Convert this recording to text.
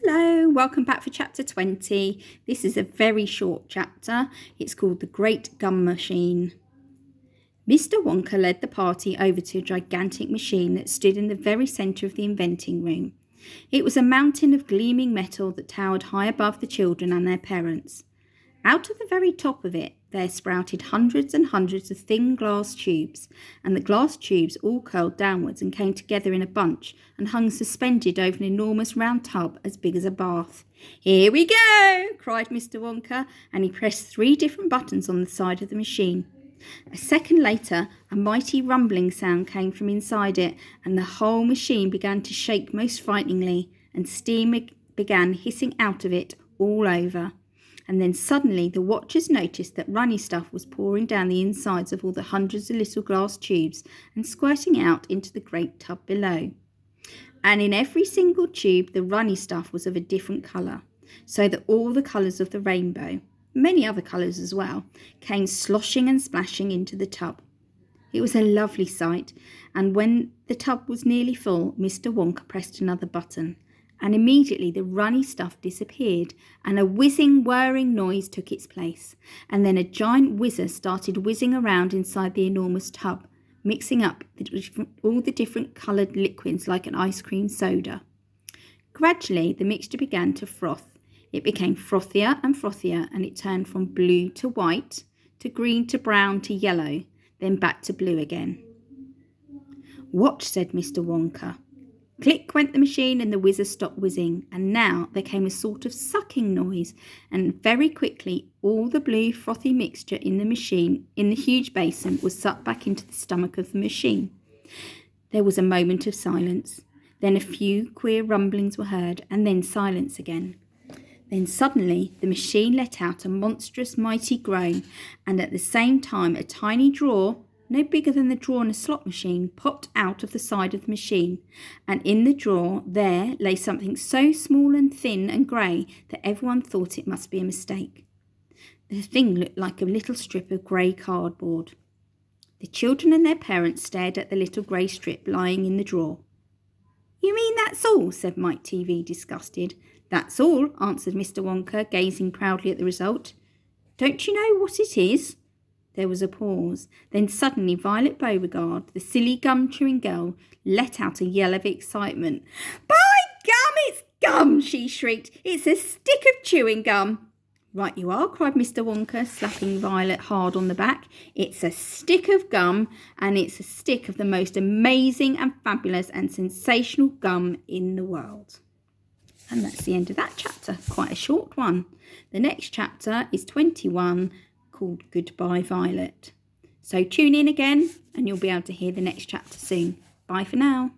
Hello, welcome back for chapter 20. This is a very short chapter. It's called The Great Gum Machine. Mr. Wonka led the party over to a gigantic machine that stood in the very centre of the inventing room. It was a mountain of gleaming metal that towered high above the children and their parents. Out of the very top of it, there sprouted hundreds and hundreds of thin glass tubes, and the glass tubes all curled downwards and came together in a bunch and hung suspended over an enormous round tub as big as a bath. "Here we go!" cried Mr. Wonka, and he pressed 3 different buttons on the side of the machine. A second later, a mighty rumbling sound came from inside it, and the whole machine began to shake most frighteningly, and steam began hissing out of it all over. And then suddenly the watchers noticed that runny stuff was pouring down the insides of all the hundreds of little glass tubes and squirting out into the great tub below. And in every single tube the runny stuff was of a different colour, so that all the colours of the rainbow, many other colours as well, came sloshing and splashing into the tub. It was a lovely sight, and when the tub was nearly full, Mr. Wonka pressed another button, and immediately the runny stuff disappeared, and a whizzing, whirring noise took its place, and then a giant whizzer started whizzing around inside the enormous tub, mixing up all the different coloured liquids like an ice cream soda. Gradually the mixture began to froth. It became frothier, and it turned from blue to white, to green to brown to yellow, then back to blue again. "Watch," said Mr. Wonka. Click went the machine and the whizzer stopped whizzing, and now there came a sort of sucking noise, and very quickly all the blue frothy mixture in the machine, in the huge basin, was sucked back into the stomach of the machine. There was a moment of silence. Then a few queer rumblings were heard, and then silence again. Then suddenly the machine let out a monstrous mighty groan, and at the same time a tiny drawer, no bigger than the drawer in a slot machine, popped out of the side of the machine, and in the drawer there lay something so small and thin and grey that everyone thought it must be a mistake. The thing looked like a little strip of grey cardboard. The children and their parents stared at the little grey strip lying in the drawer. "You mean that's all?" said Mike TV, disgusted. "That's all," answered Mr. Wonka, gazing proudly at the result. "Don't you know what it is?" There was a pause. Then suddenly Violet Beauregard, the silly gum-chewing girl, let out a yell of excitement. "By gum, it's gum!" she shrieked. "It's a stick of chewing gum." "Right you are," cried Mr. Wonka, slapping Violet hard on the back. "It's a stick of gum, and it's a stick of the most amazing and fabulous and sensational gum in the world." And that's the end of that chapter. Quite a short one. The next chapter is 21, called Goodbye Violet. So tune in again and you'll be able to hear the next chapter soon. Bye for now.